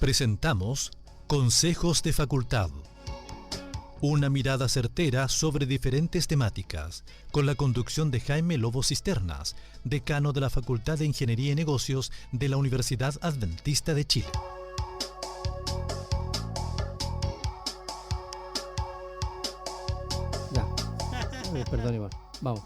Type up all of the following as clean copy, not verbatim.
Presentamos Consejos de Facultad. Una mirada certera sobre diferentes temáticas, con la conducción de Jaime Lobo Cisternas, decano de la Facultad de Ingeniería y Negocios de la Universidad Adventista de Chile. Perdón, Iván. Vamos.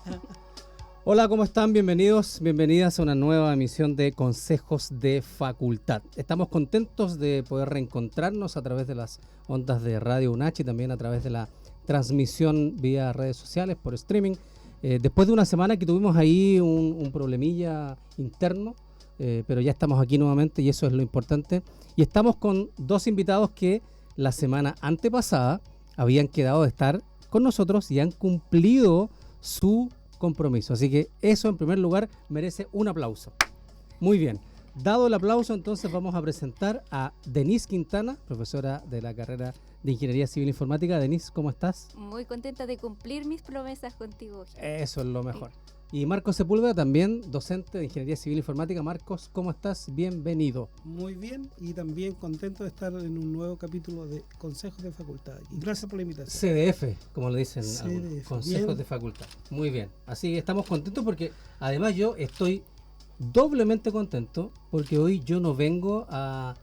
Hola, ¿cómo están? Bienvenidos, bienvenidas a una nueva emisión de Consejos de Facultad. Estamos contentos de poder reencontrarnos a través de las ondas de Radio UNACH y también a través de la transmisión vía redes sociales por streaming. Después de una semana que tuvimos ahí un problemilla interno, pero ya estamos aquí nuevamente y eso es lo importante. Y estamos con dos invitados que la semana antepasada habían quedado de estar con nosotros y han cumplido su compromiso. Así que eso en primer lugar merece un aplauso. Muy bien. Dado el aplauso, entonces vamos a presentar a Denise Quintana, profesora de la carrera de Ingeniería Civil Informática. Denise, ¿cómo estás? Muy contenta de cumplir mis promesas contigo. Eso es lo mejor. Y Marcos Sepúlveda, también docente de Ingeniería Civil Informática. Marcos, ¿cómo estás? Bienvenido. Muy bien, y también contento de estar en un nuevo capítulo de Consejos de Facultad. Y gracias por la invitación. CDF, como le dicen, CDF, Consejos bien. de Facultad. Muy bien. Así que estamos contentos porque además yo estoy doblemente contento porque hoy yo no vengo a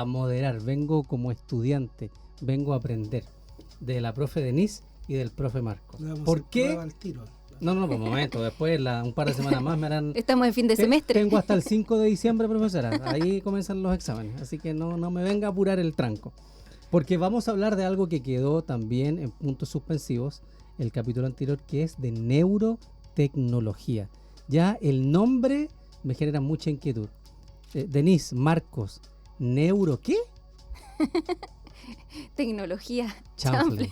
moderar, vengo como estudiante, vengo a aprender de la profe Denise y del profe Marcos. ¿Por qué? Al tiro. No, por un momento, después un par de semanas más me harán... Estamos en fin de semestre. Tengo hasta el 5 de diciembre, profesora, ahí comienzan los exámenes, así que no me venga a apurar el tranco. Porque vamos a hablar de algo que quedó también en puntos suspensivos, el capítulo anterior, que es de neurotecnología. Ya el nombre me genera mucha inquietud. Denise, Marcos, ¿neuro qué? Tecnología. Chanfle.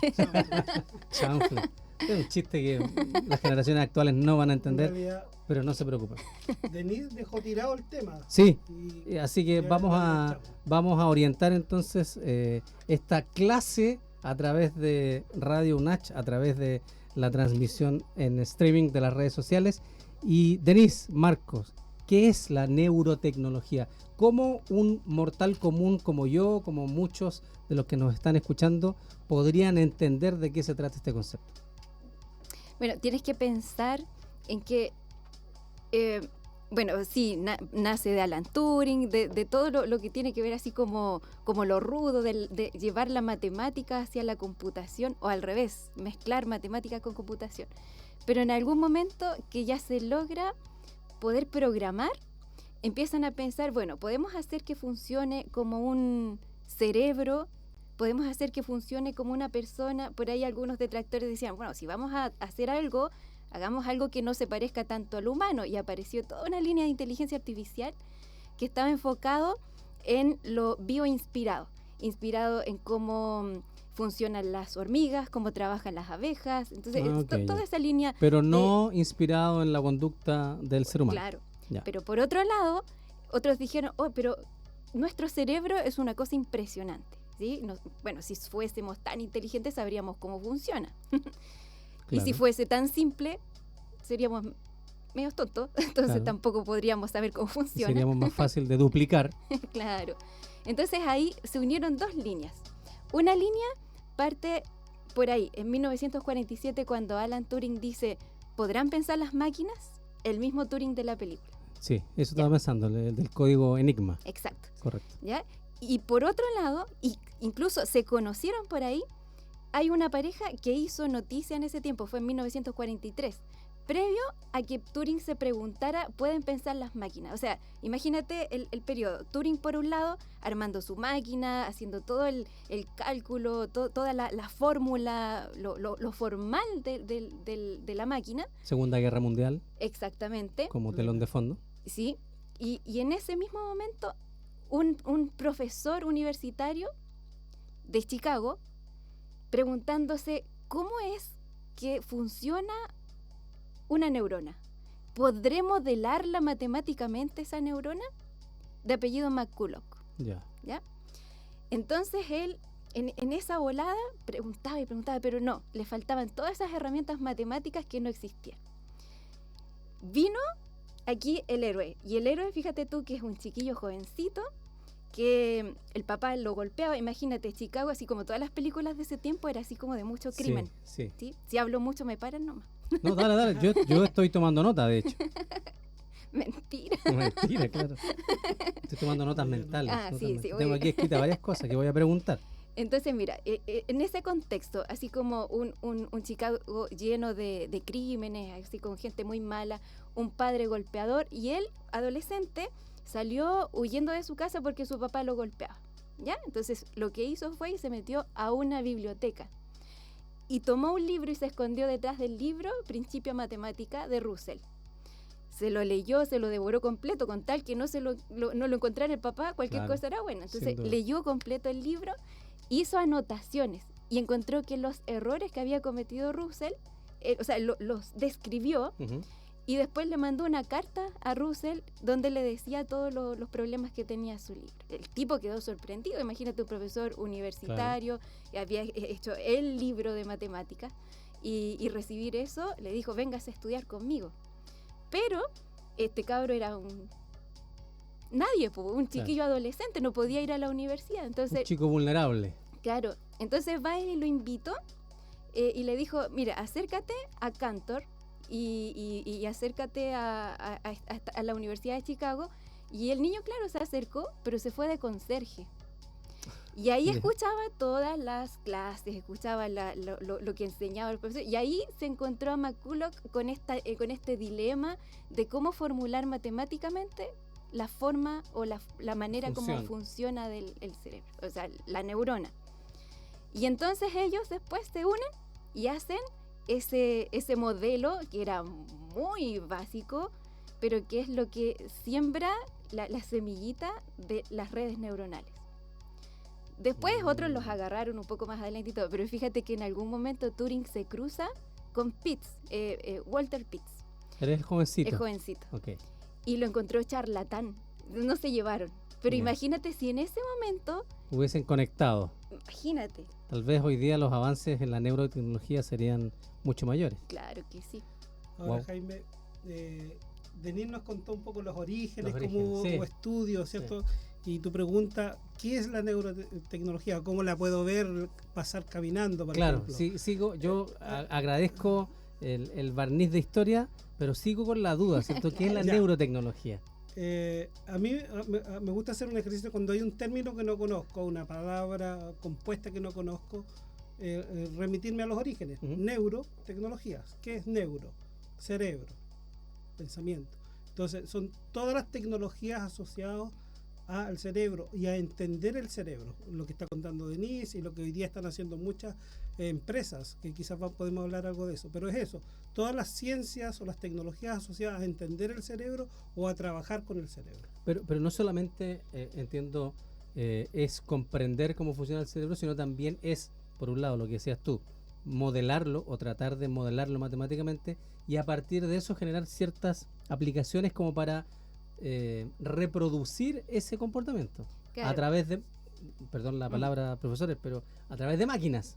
Chanfle. Es un chiste que las generaciones actuales no van a entender, pero no se preocupen. Denise dejó tirado el tema. Sí, así que vamos a orientar entonces esta clase a través de Radio UNACH, a través de la transmisión en streaming de las redes sociales. Y Denise, Marcos, ¿qué es la neurotecnología? ¿Cómo un mortal común como yo, como muchos de los que nos están escuchando, podrían entender de qué se trata este concepto? Bueno, tienes que pensar en que, nace de Alan Turing, de todo lo que tiene que ver así como lo rudo de llevar la matemática hacia la computación, o al revés, mezclar matemática con computación. Pero en algún momento que ya se logra poder programar, empiezan a pensar, bueno, podemos hacer que funcione como un cerebro, podemos hacer que funcione como una persona. Por ahí algunos detractores decían, bueno, si vamos a hacer algo, hagamos algo que no se parezca tanto al humano. Y apareció toda una línea de inteligencia artificial que estaba enfocado en lo bioinspirado, inspirado en cómo funcionan las hormigas, cómo trabajan las abejas. Entonces, toda esa línea... Pero no inspirado en la conducta del ser humano. Claro, ya. Pero por otro lado, otros dijeron, pero nuestro cerebro es una cosa impresionante. ¿Sí? Si fuésemos tan inteligentes sabríamos cómo funciona. Claro. Y si fuese tan simple, seríamos medio tontos, entonces tampoco podríamos saber cómo funciona. Seríamos más fácil de duplicar. Claro. Entonces ahí se unieron dos líneas. Una línea parte por ahí, en 1947, cuando Alan Turing dice, ¿podrán pensar las máquinas? El mismo Turing de la película. Sí, eso estaba pensando, el del código Enigma. Exacto. Correcto. ¿Ya? Y por otro lado, incluso se conocieron por ahí, hay una pareja que hizo noticia en ese tiempo, fue en 1943, previo a que Turing se preguntara, ¿pueden pensar las máquinas? O sea, imagínate el periodo, Turing por un lado, armando su máquina, haciendo todo el cálculo, toda la fórmula, lo formal de la máquina. Segunda Guerra Mundial. Exactamente. Como telón de fondo. Sí, y en ese mismo momento... Un profesor universitario de Chicago preguntándose cómo es que funciona una neurona. ¿Podré modelarla matemáticamente esa neurona? De apellido McCulloch. ¿Ya? Entonces él, en esa volada, preguntaba y preguntaba, pero no, le faltaban todas esas herramientas matemáticas que no existían. Vino aquí el héroe. Y el héroe, fíjate tú, que es un chiquillo jovencito que el papá lo golpeaba. Imagínate, Chicago, así como todas las películas de ese tiempo, era así como de mucho crimen. Sí. ¿Sí? Si hablo mucho, me paran nomás. No, dale. Yo estoy tomando nota, de hecho. Mentira. Mentira, claro. Estoy tomando notas mentales. Sí. Tengo aquí escritas varias cosas que voy a preguntar. Entonces, mira, en ese contexto, así como un Chicago lleno de crímenes, así con gente muy mala, un padre golpeador, y él, adolescente, salió huyendo de su casa porque su papá lo golpeaba, ¿ya? Entonces, lo que hizo fue y se metió a una biblioteca y tomó un libro y se escondió detrás del libro Principia Matemática de Russell. Se lo leyó, se lo devoró completo, con tal que no lo encontrara el papá, cualquier Claro, cosa era buena. Entonces, sin duda. leyó completo el libro, hizo anotaciones y encontró que los errores que había cometido Russell, los describió. Ujú. Y después le mandó una carta a Russell donde le decía todos los problemas que tenía su libro. El tipo quedó sorprendido. Imagínate, un profesor universitario que había hecho el libro de matemáticas y recibir eso, le dijo, véngase a estudiar conmigo. Pero este cabro era nadie, un chiquillo adolescente, no podía ir a la universidad. Entonces, Un chico vulnerable. claro, entonces va él y lo invitó y le dijo, mira, acércate a Cantor y acércate a la Universidad de Chicago. Y el niño, claro, se acercó, pero se fue de conserje. Y ahí escuchaba todas las clases, escuchaba lo que enseñaba el profesor. Y ahí se encontró a McCulloch con este dilema de cómo formular matemáticamente la forma o la manera como funciona el cerebro, o sea, la neurona. Y entonces ellos después se unen y hacen ese modelo que era muy básico, pero que es lo que siembra la semillita de las redes neuronales. Después otros los agarraron un poco más adelante y todo, pero fíjate que en algún momento Turing se cruza con Pitts, Walter Pitts. Eres jovencito. Es jovencito. Ok. Y lo encontró charlatán. No se llevaron. Pero Ya. imagínate si en ese momento, Hubiesen conectado. imagínate. Tal vez hoy día los avances en la neurotecnología serían mucho mayores. Claro que sí. Ahora, Wow. Jaime, Denis nos contó un poco los orígenes, Los como orígenes, sí. estudios, ¿cierto? Y tu pregunta, ¿qué es la neurotecnología? ¿Cómo la puedo ver pasar caminando, por Claro, ejemplo? sí, sigo. Yo agradezco el barniz de historia, pero sigo con la duda, ¿cierto? ¿Qué es la Ya. neurotecnología? A mí me gusta hacer un ejercicio cuando hay un término que no conozco, una palabra compuesta que no conozco, remitirme a los orígenes. Ujú. Neurotecnologías. ¿Qué es neuro? Cerebro, pensamiento. Entonces, son todas las tecnologías asociadas al cerebro y a entender el cerebro, lo que está contando Denise y lo que hoy día están haciendo muchas empresas, que quizás podemos hablar algo de eso, pero es eso, todas las ciencias o las tecnologías asociadas a entender el cerebro o a trabajar con el cerebro. Pero no solamente, entiendo, es comprender cómo funciona el cerebro, sino también es, por un lado, lo que decías tú, modelarlo o tratar de modelarlo matemáticamente y a partir de eso generar ciertas aplicaciones como para reproducir ese comportamiento Claro. a través de, perdón la palabra, profesores, pero a través de máquinas.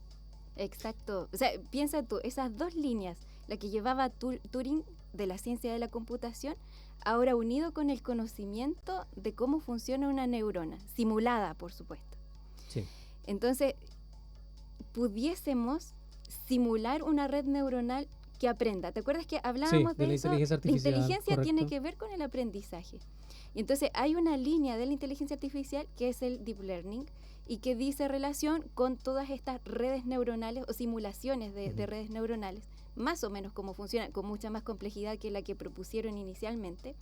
Exacto. O sea, piensa tú, esas dos líneas, la que llevaba Turing de la ciencia de la computación, ahora unido con el conocimiento de cómo funciona una neurona, simulada, por supuesto. Sí. Entonces, pudiésemos simular una red neuronal que aprenda. ¿Te acuerdas que hablábamos Sí, de la eso? inteligencia artificial, La inteligencia tiene correcto. que ver con el aprendizaje. Y entonces hay una línea de la inteligencia artificial que es el deep learning y que dice relación con todas estas redes neuronales o simulaciones de redes neuronales, más o menos cómo funcionan, con mucha más complejidad que la que propusieron inicialmente.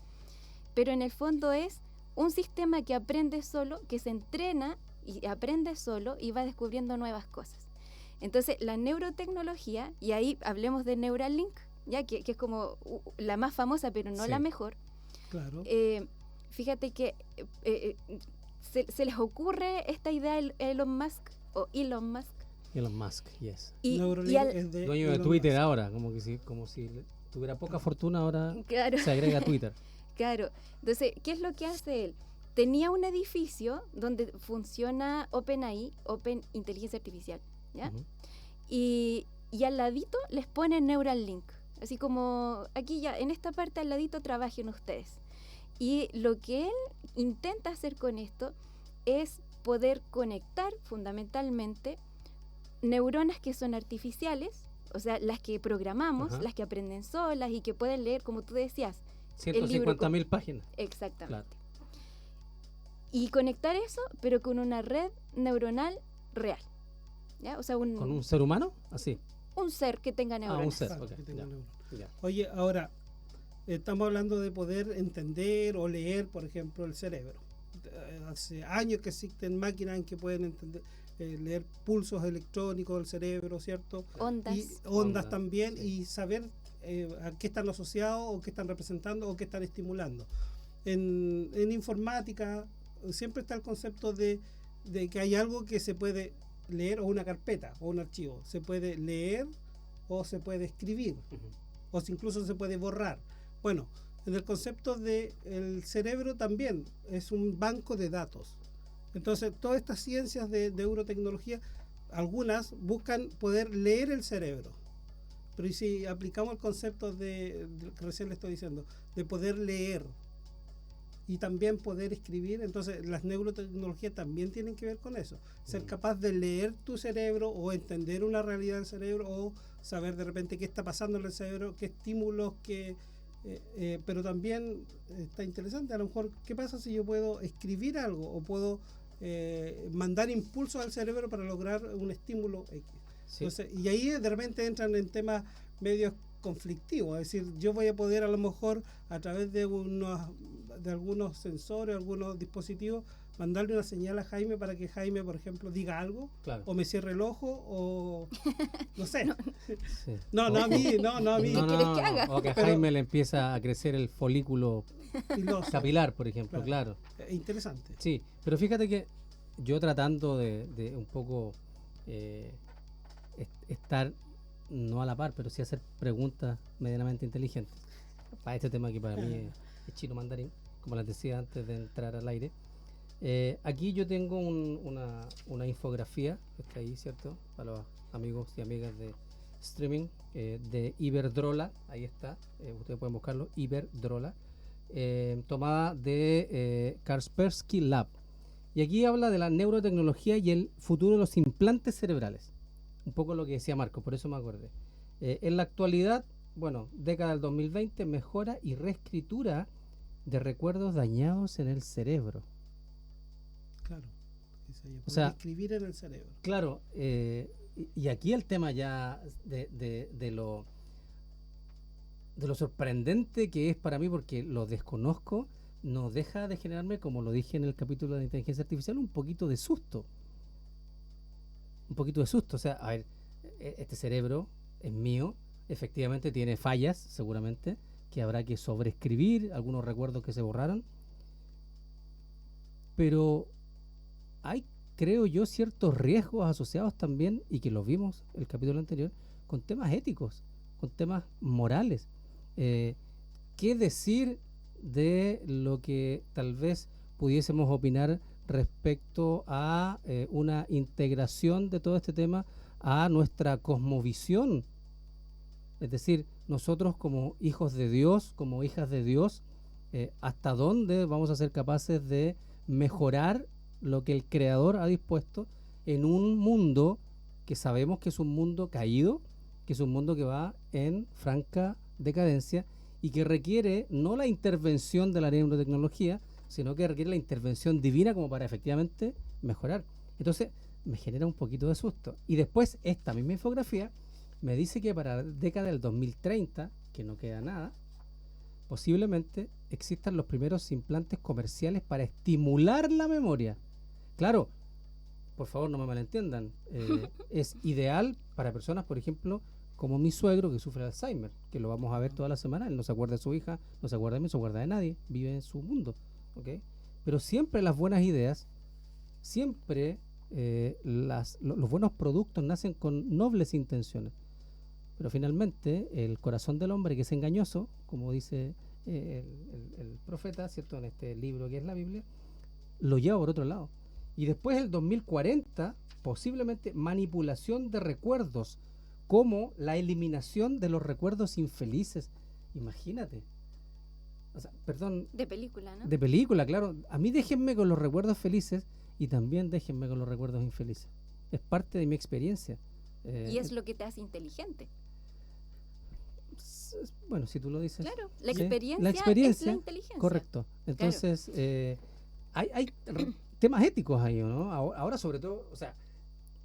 Pero en el fondo es un sistema que aprende solo, que se entrena y aprende solo y va descubriendo nuevas cosas. Entonces, la neurotecnología, y ahí hablemos de Neuralink, ya que es como la más famosa, pero no Sí. la mejor. Claro. Fíjate que se les ocurre esta idea a Elon Musk. Elon Musk, yes. Neuralink y al- es de Dueño de Elon Twitter Musk. ahora, como si tuviera poca fortuna ahora Claro. se agrega a Twitter. Claro. Entonces, ¿qué es lo que hace él? Tenía un edificio donde funciona OpenAI, Open Inteligencia Artificial, ¿ya? Ujú. Y al ladito les ponen Neuralink. Así como aquí ya, en esta parte al ladito trabajen ustedes. Y lo que él intenta hacer con esto es poder conectar fundamentalmente neuronas que son artificiales, o sea, las que programamos, Ajá. las que aprenden solas y que pueden leer, como tú decías, el libro 150.000 páginas. exactamente. Claro. Y conectar eso, pero con una red neuronal real. ¿Ya? O sea, ¿Con un ser humano? Así. un ser que tenga neuronas. un ser. Claro, ok, que tenga ya. neuronas. Ya. Oye, ahora, estamos hablando de poder entender o leer, por ejemplo, el cerebro. Hace años que existen máquinas en que pueden entender, leer pulsos electrónicos del cerebro, ¿cierto? Ondas. Y ondas Ondas, también, sí. y saber a qué están asociados o qué están representando o qué están estimulando. En informática siempre está el concepto de que hay algo que se puede leer, o una carpeta o un archivo. Se puede leer o se puede escribir, o incluso se puede borrar. Bueno, en el concepto del cerebro también es un banco de datos. Entonces, todas estas ciencias de neurotecnología, algunas buscan poder leer el cerebro. Pero ¿y si aplicamos el concepto que recién le estoy diciendo, de poder leer y también poder escribir? Entonces las neurotecnologías también tienen que ver con eso, ser capaz de leer tu cerebro o entender una realidad del cerebro o saber de repente qué está pasando en el cerebro, qué estímulos, pero también está interesante, a lo mejor, ¿qué pasa si yo puedo escribir algo o puedo mandar impulsos al cerebro para lograr un estímulo X? Sí. Entonces, y ahí de repente entran en temas medios conflictivos, es decir, yo voy a poder a lo mejor a través de algunos sensores, algunos dispositivos, mandarle una señal a Jaime para que Jaime, por ejemplo, diga algo, Claro. o me cierre el ojo, o no sé. Sí. No a mí, no a mí. ¿Qué quieres que haga? O que a Pero- Jaime le empieza a crecer el folículo Piloso. capilar, por ejemplo, claro. Interesante. Sí, pero fíjate que yo tratando de un poco estar, no a la par, pero sí hacer preguntas medianamente inteligentes para este tema que para mí es chino mandarín, como les decía antes de entrar al aire. Aquí yo tengo una infografía, que está ahí, ¿cierto? Para los amigos y amigas de streaming, de Iberdrola, ahí está, ustedes pueden buscarlo, Iberdrola, tomada de Kaspersky Lab. Y aquí habla de la neurotecnología y el futuro de los implantes cerebrales. Un poco lo que decía Marco, por eso me acordé. En la actualidad, bueno, década del 2020, mejora y reescritura de recuerdos dañados en el cerebro. Claro. O sea, escribir en el cerebro. Claro, y aquí el tema ya de lo sorprendente que es para mí, porque lo desconozco, no deja de generarme, como lo dije en el capítulo de inteligencia artificial, un poquito de susto. Un poquito de susto. O sea, a ver, este cerebro es mío, efectivamente tiene fallas, seguramente, que habrá que sobreescribir, algunos recuerdos que se borraron. Pero hay, creo yo, ciertos riesgos asociados también, y que los vimos el capítulo anterior, con temas éticos, con temas morales. ¿Qué decir de lo que tal vez pudiésemos opinar respecto a una integración de todo este tema a nuestra cosmovisión? Es decir, nosotros como hijos de Dios, como hijas de Dios, ¿hasta dónde vamos a ser capaces de mejorar lo que el Creador ha dispuesto en un mundo que sabemos que es un mundo caído, que es un mundo que va en franca decadencia y que requiere no la intervención de la neurotecnología, sino que requiere la intervención divina como para efectivamente mejorar? Entonces me genera un poquito de susto. Y después esta misma infografía me dice que para la década del 2030, que no queda nada, posiblemente existan los primeros implantes comerciales para estimular la memoria. Claro, por favor no me malentiendan, es ideal para personas, por ejemplo, como mi suegro que sufre de Alzheimer, que lo vamos a ver toda la semana. Él no se acuerda de su hija, no se acuerda de mí, no se acuerda de nadie, vive en su mundo, ¿ok? Pero siempre las buenas ideas, siempre los buenos productos nacen con nobles intenciones. Pero finalmente el corazón del hombre, que es engañoso, como dice el profeta, ¿cierto?, en este libro que es la Biblia, lo lleva por otro lado. Y después el 2040, posiblemente manipulación de recuerdos, como la eliminación de los recuerdos infelices. Imagínate. O sea, perdón, De película, ¿no? de película, claro. A mí déjenme con los recuerdos felices y también déjenme con los recuerdos infelices. Es parte de mi experiencia. Y es lo que te hace inteligente. Bueno, si tú lo dices. Claro, la ¿sí? experiencia, es la inteligencia. Correcto. Entonces, hay temas éticos ahí, ¿no? Ahora sobre todo, o sea,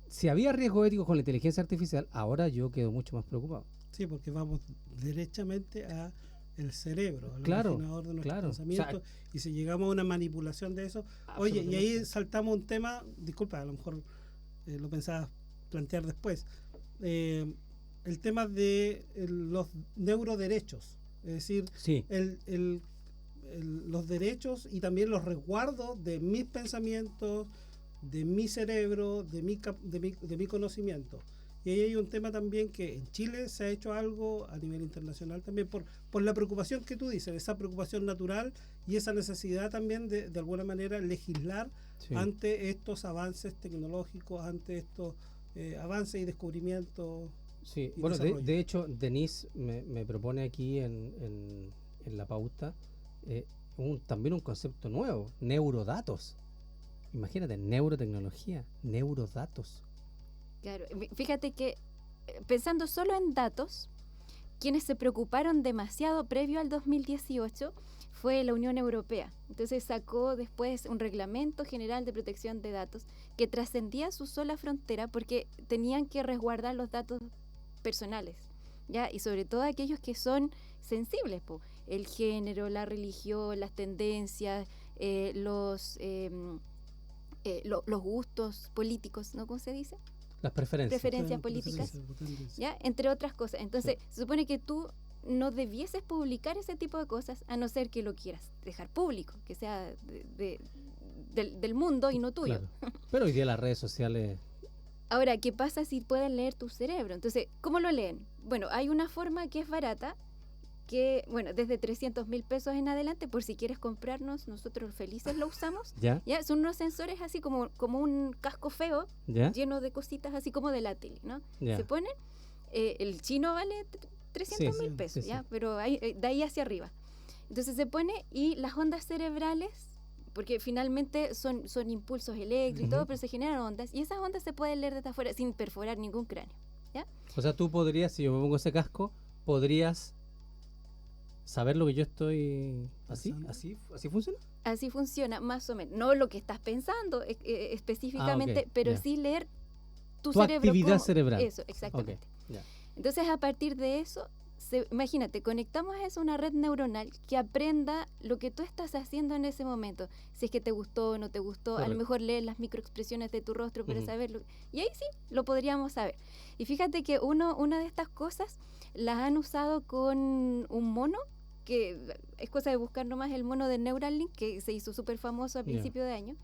si había riesgo ético con la inteligencia artificial, ahora yo quedo mucho más preocupado. Sí, porque vamos derechamente a el cerebro, al Claro, imaginador de nuestros claro. pensamientos, O sea, y si llegamos a una manipulación de eso, oye, y ahí absolutamente. saltamos un tema, disculpa, a lo mejor lo pensabas plantear después, el tema de los neuroderechos, es decir, Sí, los derechos y también los resguardos de mis pensamientos, de mi cerebro, de mi conocimiento. Y ahí hay un tema también que en Chile se ha hecho algo a nivel internacional también por la preocupación que tú dices, esa preocupación natural y esa necesidad también de alguna manera legislar sí. ante estos avances tecnológicos, ante estos avances y descubrimientos. Sí, y bueno, desarrollo. de hecho, Denise me propone aquí en la pauta también un concepto nuevo, neurodatos. Imagínate, neurotecnología, neurodatos. Claro, fíjate que pensando solo en datos, quienes se preocuparon demasiado previo al 2018 fue la Unión Europea. Entonces sacó después un reglamento general de protección de datos que trascendía su sola frontera porque tenían que resguardar los datos personales, ¿ya? Y sobre todo aquellos que son sensibles, el género, la religión, las tendencias, los gustos políticos, ¿no? ¿Cómo se dice? Las preferencias. Preferencias políticas, ¿ya? Entre otras cosas. Entonces, se supone que tú no debieses publicar ese tipo de cosas a no ser que lo quieras dejar público, que sea del mundo y no tuyo. Claro. Pero hoy día las redes sociales... Ahora, ¿qué pasa si pueden leer tu cerebro? Entonces, ¿cómo lo leen? Bueno, hay una forma que es barata, que, bueno, desde 300.000 pesos en adelante, por si quieres comprarnos, nosotros felices lo usamos. ¿Ya? Ya, son unos sensores así como un casco feo, ¿Ya? lleno de cositas así como de la tele, ¿no? ¿Ya? Se ponen, el chino vale 300.000 sí, pesos, sí, ¿ya? sí. Pero de ahí hacia arriba. Entonces se pone y las ondas cerebrales, porque finalmente son impulsos eléctricos y todo, pero se generan ondas, y esas ondas se pueden leer desde afuera sin perforar ningún cráneo, ¿ya? O sea, tú podrías, si yo me pongo ese casco, podrías saber lo que yo estoy... ¿Así funciona? Así funciona, más o menos. No lo que estás pensando específicamente, ok, pero ya. sí leer tu Tu cerebro. actividad cerebral. Eso, exactamente. Ok, ya. Entonces, a partir de eso, imagínate, conectamos a eso una red neuronal que aprenda lo que tú estás haciendo en ese momento. Si es que te gustó o no te gustó, a lo Correcto. mejor leer las microexpresiones de tu rostro para Ujú. saberlo. Y ahí sí, lo podríamos saber. Y fíjate que una de estas cosas las han usado con un mono, que es cosa de buscar nomás el mono de Neuralink, que se hizo súper famoso a Ya. principio de año.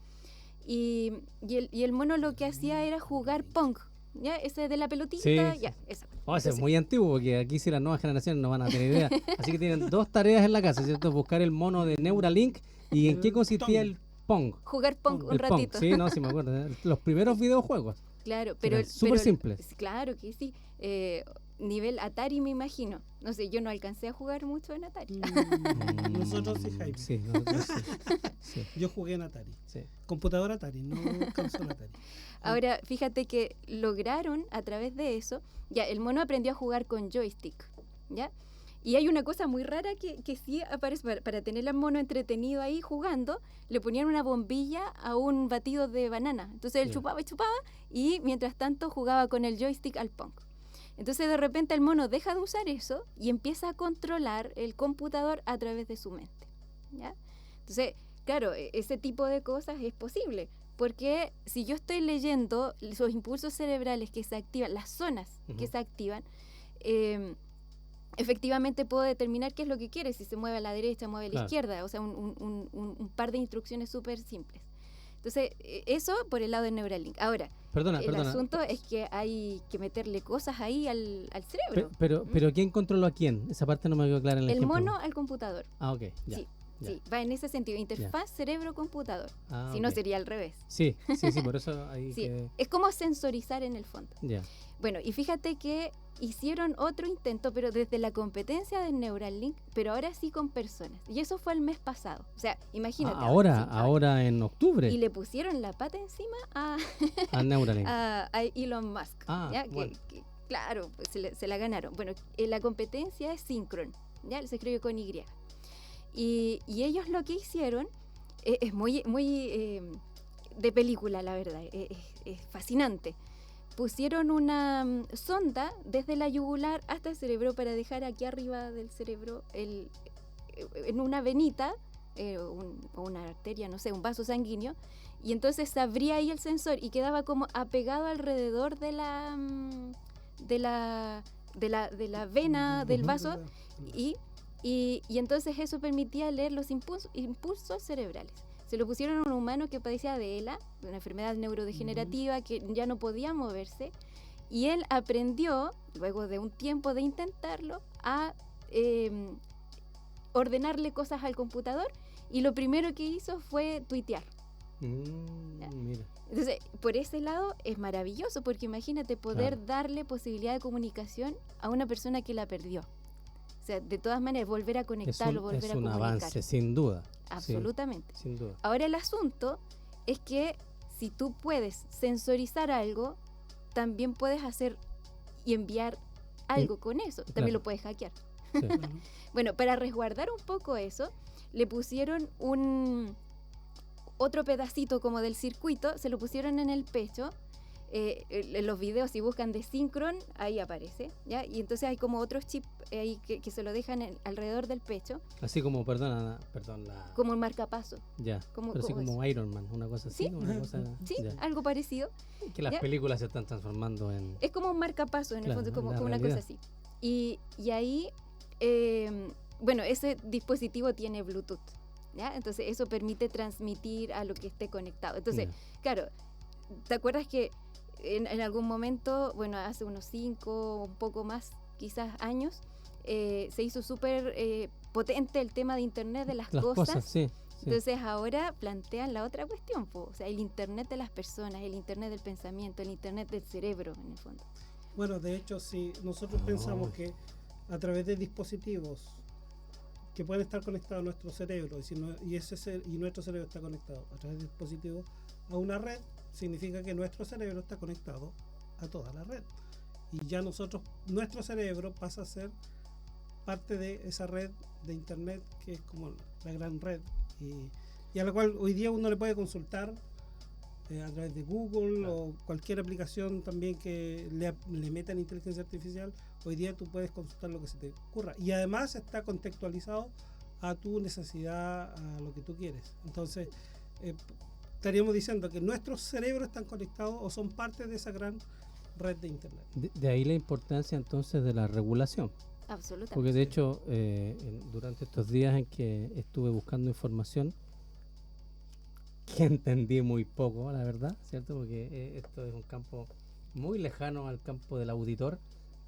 Y el mono lo que hacía era jugar Pong, ¿ya? Ese de la pelotita, Sí, ya, esa. Oh, ese es Entonces, muy antiguo, porque aquí sí las nuevas generaciones no van a tener idea. Así que tienen dos tareas en la casa, ¿cierto? Buscar el mono de Neuralink. ¿Y en qué consistía el Pong? jugar Pong un El Pong, ratito. sí, no, sí me acuerdo. Los primeros videojuegos. Claro, pero Eran súper simples. Claro que sí. Nivel Atari, me imagino. No sé, yo no alcancé a jugar mucho en Atari. Nosotros sí, Jaime. Sí, nosotros sí. Sí, Yo jugué en Atari. sí. Computadora Atari, no consola Atari. Ahora, fíjate que lograron a través de eso, ya, el mono aprendió a jugar con joystick, ¿ya? Y hay una cosa muy rara que sí aparece, para tener al mono entretenido ahí jugando, le ponían una bombilla a un batido de banana. Entonces él Ya. chupaba y chupaba, y mientras tanto jugaba con el joystick al Pong. Entonces de repente el mono deja de usar eso y empieza a controlar el computador a través de su mente, ¿ya? Entonces, claro, ese tipo de cosas es posible, porque si yo estoy leyendo los impulsos cerebrales que se activan, las zonas que Ujú. se activan, efectivamente puedo determinar qué es lo que quiere, si se mueve a la derecha, mueve a la Claro. izquierda, o sea, un par de instrucciones súper simples. Entonces, eso por el lado de Neuralink. Ahora, Perdona. asunto es que hay que meterle cosas ahí al cerebro. Pero ¿quién controló a quién? Esa parte no me quedó clara en el El ejemplo. mono al computador. Ah, ok, ya. Sí. Ya. Sí, va en ese sentido, interfaz cerebro-computador. Ah, Si no ok. sería al revés. Sí, por eso ahí Sí, que... es como sensorizar en el fondo. Ya. Bueno, y fíjate que hicieron otro intento, pero desde la competencia del Neuralink, pero ahora sí con personas. Y eso fue el mes pasado. O sea, imagínate. sí, ahora en octubre, Y le pusieron la pata encima a, a Neuralink. a Elon Musk. Ah, ¿ya? bueno. Claro, pues se la ganaron. Bueno, la competencia es Synchron, ¿ya? Se escribe con Y. Y ellos lo que hicieron es muy de película, la verdad. Es fascinante. Pusieron una sonda desde la yugular hasta el cerebro para dejar aquí arriba del cerebro en una venita o una arteria, no sé, un vaso sanguíneo, y entonces se abría ahí el sensor y quedaba como apegado alrededor de la vena del vaso, y entonces eso permitía leer los impulsos cerebrales. Se lo pusieron a un humano que padecía de ELA, una enfermedad neurodegenerativa, que ya no podía moverse, y él aprendió, luego de un tiempo de intentarlo, a ordenarle cosas al computador, y lo primero que hizo fue tuitear. Mira. Entonces, por ese lado es maravilloso, porque imagínate poder darle posibilidad de comunicación a una persona que la perdió. O sea, de todas maneras, volver a conectarlo, volver a comunicar. Es un avance, sin duda. Absolutamente. Sí, sin duda. Ahora el asunto es que si tú puedes sensorizar algo, también puedes hacer y enviar algo con eso. También lo puedes hackear. Sí. Bueno, para resguardar un poco eso, le pusieron otro pedacito como del circuito, se lo pusieron en el pecho. En los videos, si buscan de Synchron, ahí aparece, ¿ya? Y entonces hay como otros chips ahí que se lo dejan alrededor del pecho, Así como, perdón, como un marcapaso. ya, como pero así como Iron Man, una cosa así, Sí. una cosa, Sí, ya. algo parecido. Que las ¿Ya? películas se están transformando en... Es como un marcapaso, en Claro, el fondo, como la una realidad. cosa así. Y ahí, bueno, ese dispositivo tiene Bluetooth, ¿ya? Entonces eso permite transmitir a lo que esté conectado. Entonces, Ya. claro, ¿te acuerdas que en algún momento, bueno, hace unos 5, un poco más, quizás años, se hizo súper potente el tema de Internet de las cosas? Sí. Entonces ahora plantean la otra cuestión, o sea, el Internet de las personas, el Internet del pensamiento, el Internet del cerebro, en el fondo. Bueno, de hecho, si nosotros pensamos que a través de dispositivos que pueden estar conectados a nuestro cerebro, y nuestro cerebro está conectado a través de dispositivos a una red, significa que nuestro cerebro está conectado a toda la red. Y ya nuestro cerebro pasa a ser parte de esa red de Internet, que es como la gran red, y a la cual hoy día uno le puede consultar a través de Google o cualquier aplicación también que le metan inteligencia artificial. Hoy día tú puedes consultar lo que se te ocurra, y además está contextualizado a tu necesidad, a lo que tú quieres. Entonces estaríamos diciendo que nuestros cerebros están conectados o son parte de esa gran red de Internet. De ahí la importancia entonces de la regulación. Absolutamente. Porque de hecho, durante estos días en que estuve buscando información, que entendí muy poco, la verdad, ¿cierto? Porque esto es un campo muy lejano al campo del auditor.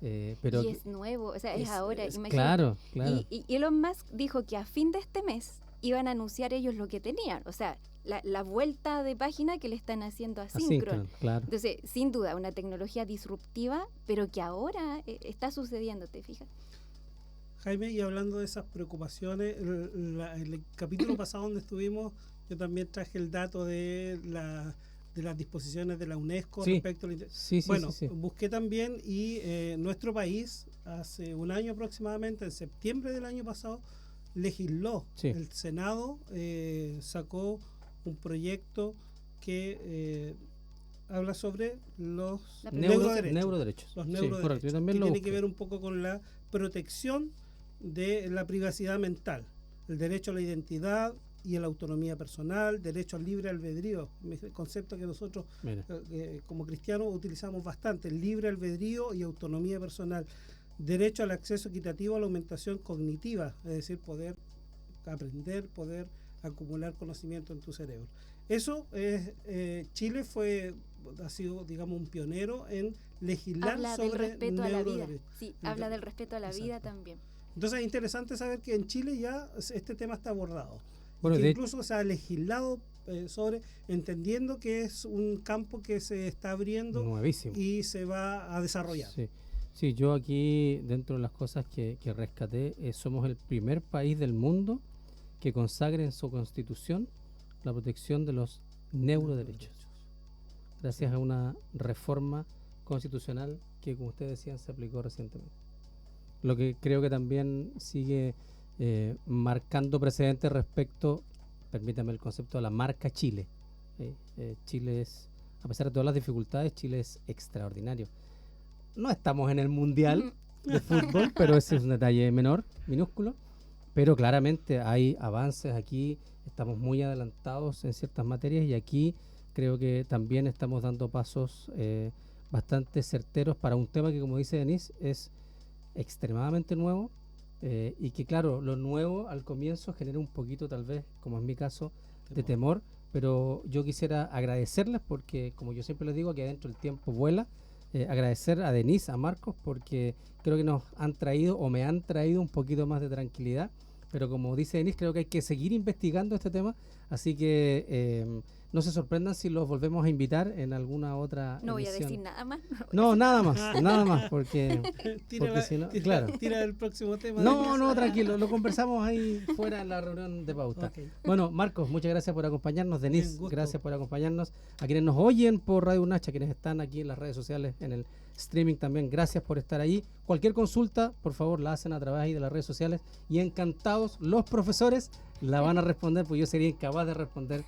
Pero y es nuevo, o sea, es ahora. Imagínate. Claro. Y Elon Musk dijo que a fin de este mes iban a anunciar ellos lo que tenían, o sea, la vuelta de página que le están haciendo a Synchron. Claro. Entonces, sin duda, una tecnología disruptiva, pero que ahora está sucediendo, ¿te fijas? Jaime, y hablando de esas preocupaciones, el capítulo pasado donde estuvimos, yo también traje el dato de las disposiciones de la UNESCO respecto al busqué también, y nuestro país hace un año aproximadamente, en septiembre del año pasado, legisló. El Senado sacó un proyecto que habla sobre los neuroderechos. Los neuroderechos, correcto, yo también que lo tiene busqué. que ver un poco con la protección de la privacidad mental, el derecho a la identidad y a la autonomía personal, derecho al libre albedrío, el concepto que nosotros como cristianos utilizamos bastante, el libre albedrío y autonomía personal, derecho al acceso equitativo a la aumentación cognitiva, es decir, poder aprender, poder acumular conocimiento en tu cerebro. Eso Chile ha sido, digamos, un pionero en legislar habla sobre del respeto a la vida. neuroderechos. Sí, habla del respeto a la vida también. Entonces es interesante saber que en Chile ya este tema está abordado. Bueno, Que de incluso se ha legislado sobre, entendiendo que es un campo que se está abriendo nuevísimo. y se va a desarrollar. Sí. Sí, yo aquí, dentro de las cosas que rescaté, somos el primer país del mundo que consagre en su constitución la protección de los neuroderechos, gracias a una reforma constitucional que, como ustedes decían, se aplicó recientemente. Lo que creo que también sigue marcando precedentes respecto, permítame el concepto, de la marca Chile. Chile es, a pesar de todas las dificultades, Chile es extraordinario. No estamos en el mundial de fútbol, pero ese es un detalle menor, minúsculo. Pero claramente hay avances aquí, estamos muy adelantados en ciertas materias y aquí creo que también estamos dando pasos bastante certeros para un tema que, como dice Denise, es extremadamente nuevo y que, claro, lo nuevo al comienzo genera un poquito, tal vez, como en mi caso, de temor, pero yo quisiera agradecerles porque, como yo siempre les digo, aquí adentro el tiempo vuela. Agradecer a Denise, a Marcos, porque creo que nos han traído o me han traído un poquito más de tranquilidad, pero como dice Denise, creo que hay que seguir investigando este tema, así que no se sorprendan si los volvemos a invitar en alguna otra No voy a emisión. decir nada más. No, nada más, porque si no, claro. Tira el próximo tema. No, tranquilo, lo conversamos ahí fuera en la reunión de pauta. Ok. Bueno, Marcos, muchas gracias por acompañarnos. Denise, Bien, gusto. gracias por acompañarnos. A quienes nos oyen por Radio Nacha, quienes están aquí en las redes sociales, en el streaming también, gracias por estar ahí. Cualquier consulta, por favor, la hacen a través ahí de las redes sociales y encantados los profesores la van a responder, pues yo sería incapaz de responder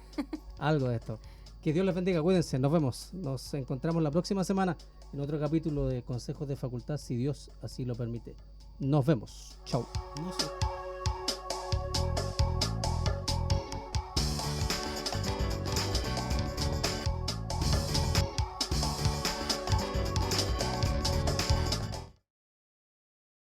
algo de esto. Que Dios les bendiga, cuídense, nos vemos. Nos encontramos la próxima semana en otro capítulo de Consejos de Facultad, si Dios así lo permite. Nos vemos. Chau. No sé.